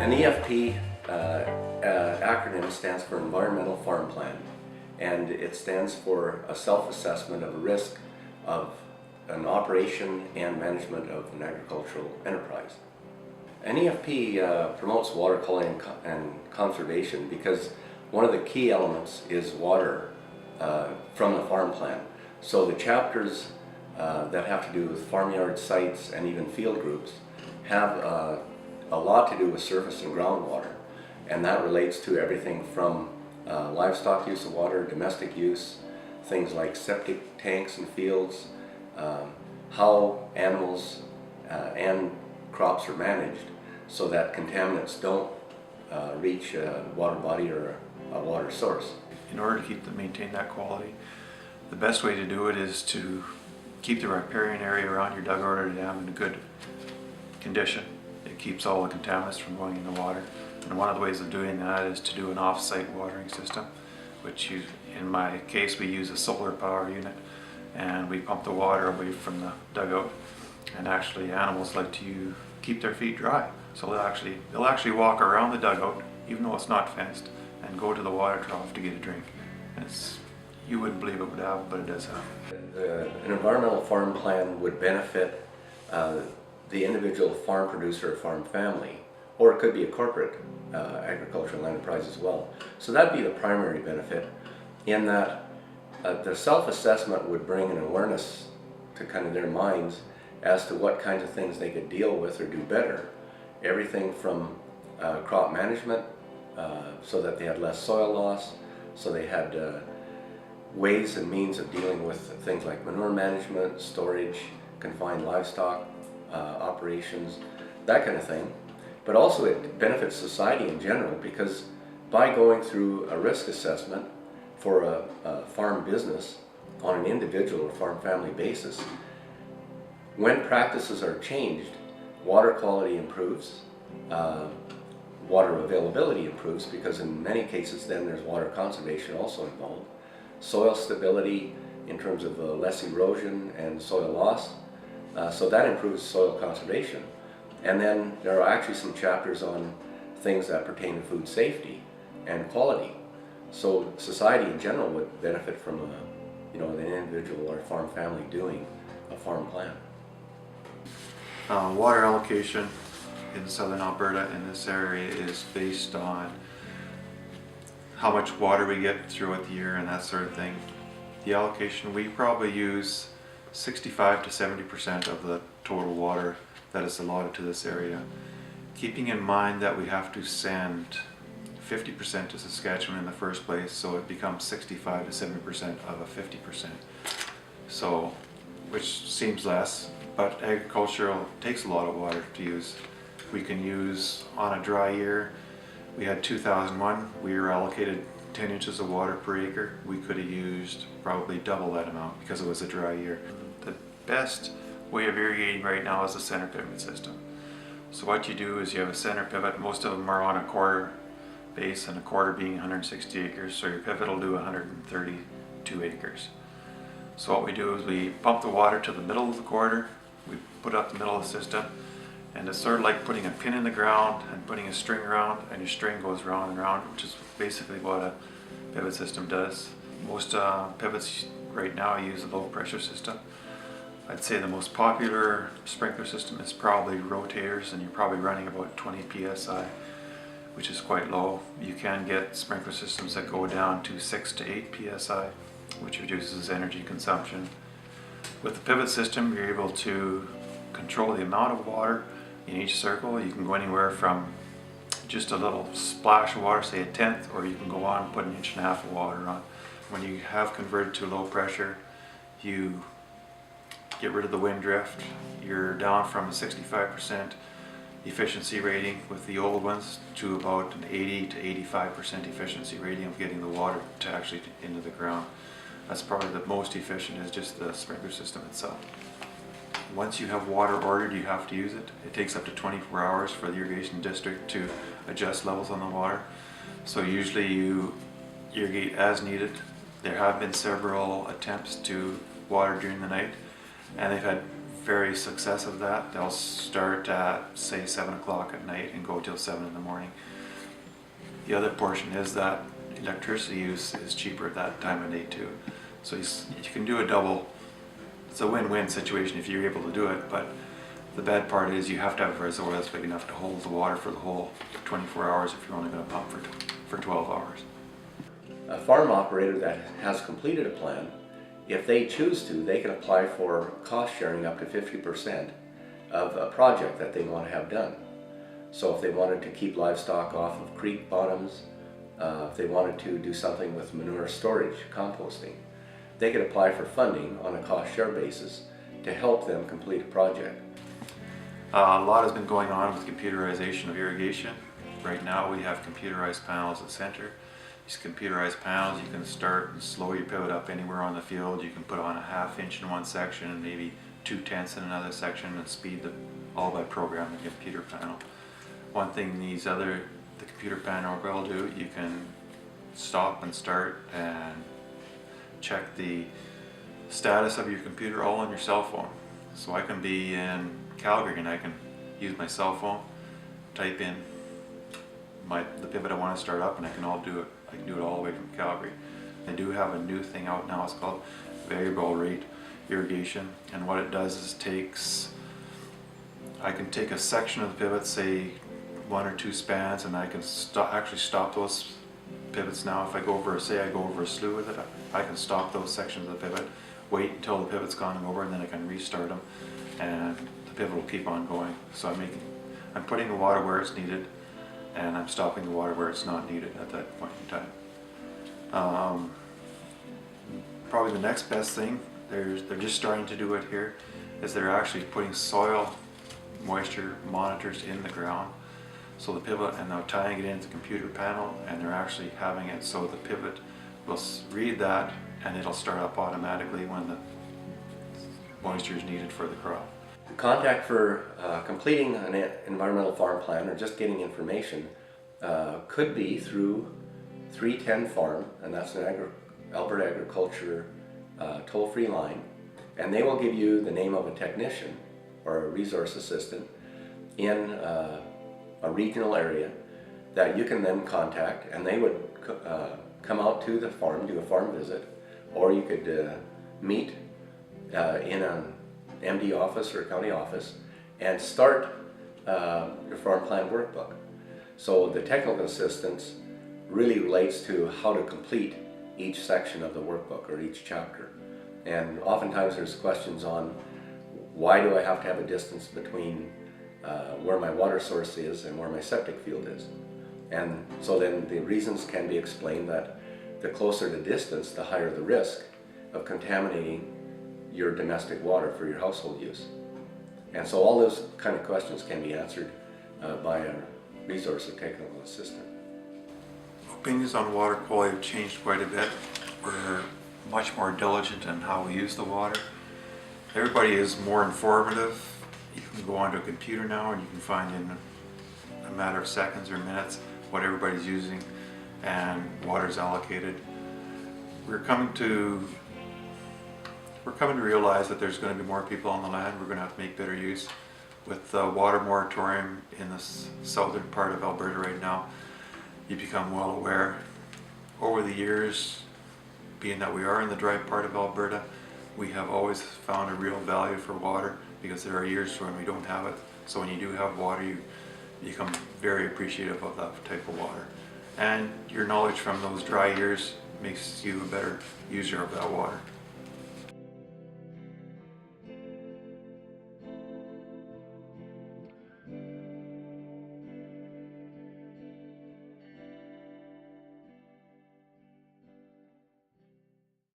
An EFP acronym stands for Environmental Farm Plan, and it stands for a self-assessment of a risk of an operation and management of an agricultural enterprise. An EFP promotes water quality and conservation because one of the key elements is water from the farm plan. So the chapters that have to do with farmyard sites and even field groups have a lot to do with surface and groundwater, and that relates to everything from livestock use of water, domestic use, things like septic tanks and fields, how animals and crops are managed so that contaminants don't reach a water body or a water source. In order to maintain that quality, the best way to do it is to keep the riparian area around your dugout or dam in a good condition. It keeps all the contaminants from going in the water. And one of the ways of doing that is to do an off-site watering system, which in my case we use a solar power unit, and we pump the water away from the dugout. And actually animals like to keep their feet dry, so they'll actually walk around the dugout even though it's not fenced and go to the water trough to get a drink. And you wouldn't believe it would happen, but it does happen. An environmental farm plan would benefit the individual farm producer or farm family, or it could be a corporate agricultural enterprise as well. So that'd be the primary benefit, in that the self-assessment would bring an awareness to kind of their minds as to what kinds of things they could deal with or do better. Everything from crop management, so that they had less soil loss, so they had ways and means of dealing with things like manure management, storage, confined livestock operations, that kind of thing. But also it benefits society in general, because by going through a risk assessment for a farm business on an individual or farm family basis, when practices are changed, water quality improves, water availability improves, because in many cases then there's water conservation also involved, soil stability in terms of less erosion and soil loss, so that improves soil conservation. And then there are actually some chapters on things that pertain to food safety and quality. So society in general would benefit from an individual or farm family doing a farm plan. Water allocation in southern Alberta in this area is based on how much water we get throughout the year and that sort of thing. The allocation, we probably use 65 to 70% of the total water that is allotted to this area, keeping in mind that we have to send 50% to Saskatchewan in the first place, so it becomes 65 to 70% of a 50%. So, which seems less, but agricultural takes a lot of water to use. We can use, on a dry year, we had 2001, we were allocated 10 inches of water per acre. We could have used probably double that amount because it was a dry year. The best way of irrigating right now is the center pivot system. So what you do is you have a center pivot. Most of them are on a quarter base, and a quarter being 160 acres, so your pivot will do 132 acres. So what we do is we pump the water to the middle of the quarter, we put up the middle of the system, and it's sort of like putting a pin in the ground and putting a string around, and your string goes round and round, which is basically what a pivot system does. Most pivots right now use a low pressure system. I'd say the most popular sprinkler system is probably rotators, and you're probably running about 20 psi, which is quite low. You can get sprinkler systems that go down to 6 to 8 psi, which reduces energy consumption. With the pivot system, you're able to control the amount of water in each circle. You can go anywhere from just a little splash of water, say a tenth, or you can go on and put 1.5 inches of water on. When you have converted to low pressure, you get rid of the wind drift. You're down from a 65% efficiency rating with the old ones to about an 80 to 85% efficiency rating of getting the water to actually into the ground. That's probably the most efficient, is just the sprinkler system itself. once you have water ordered, you have to use it. It takes up to 24 hours for the irrigation district to adjust levels on the water. So usually you irrigate as needed. There have been several attempts to water during the night, and they've had very success of that. They'll start at say 7 o'clock at night and go till 7 in the morning. The other portion is that electricity use is cheaper at that time of day too. So you can do a double. It's a win-win situation if you're able to do it, but the bad part is you have to have a reservoir that's big enough to hold the water for the whole 24 hours if you're only going to pump for 12 hours. A farm operator that has completed a plan, if they choose to, they can apply for cost sharing up to 50% of a project that they want to have done. So if they wanted to keep livestock off of creek bottoms, if they wanted to do something with manure storage, composting, they could apply for funding on a cost share basis to help them complete a project. A lot has been going on with computerization of irrigation. Right now we have computerized panels at the center. These computerized panels, you can start and slow your pivot up anywhere on the field. You can put on a 1/2 inch in one section and maybe 2/10 in another section and speed all by programming the computer panel. One thing the computer panel will do, you can stop and start and check the status of your computer all on your cell phone. So I can be in Calgary and I can use my cell phone, type in the pivot I want to start up, and I can do it all the way from Calgary. They do have a new thing out now. It's called variable rate irrigation, and what it does is I can take a section of the pivot, say 1 or 2 spans, and I can actually stop those pivots now. If I go over a slough with it, I can stop those sections of the pivot, wait until the pivot's gone over, and then I can restart them, and the pivot will keep on going. So I'm putting the water where it's needed, and I'm stopping the water where it's not needed at that point in time. Probably the next best thing, they're just starting to do it here, is they're actually putting soil moisture monitors in the ground. So the pivot, and they're tying it into the computer panel, and they're actually having it so the pivot will read that, and it'll start up automatically when the moisture is needed for the crop. The contact for completing an environmental farm plan or just getting information could be through 310 Farm, and that's an Alberta Agriculture toll-free line, and they will give you the name of a technician or a resource assistant in a regional area that you can then contact, and they would come out to the farm, do a farm visit, or you could meet in an MD office or a county office and start your farm plan workbook. So the technical assistance really relates to how to complete each section of the workbook or each chapter. And oftentimes there's questions on why do I have to have a distance between where my water source is and where my septic field is. And so then the reasons can be explained that the closer the distance, the higher the risk of contaminating your domestic water for your household use. And so all those kind of questions can be answered by a resource or technical assistant. Opinions on water quality have changed quite a bit. We're much more diligent in how we use the water. Everybody is more informative. You can go onto a computer now and you can find in a matter of seconds or minutes what everybody's using and water's allocated. We're coming to realize that there's going to be more people on the land. We're going to have to make better use. With the water moratorium in the southern part of Alberta right now, you become well aware. Over the years, being that we are in the dry part of Alberta, we have always found a real value for water because there are years when we don't have it. So when you do have water, you become very appreciative of that type of water. And your knowledge from those dry years makes you a better user of that water.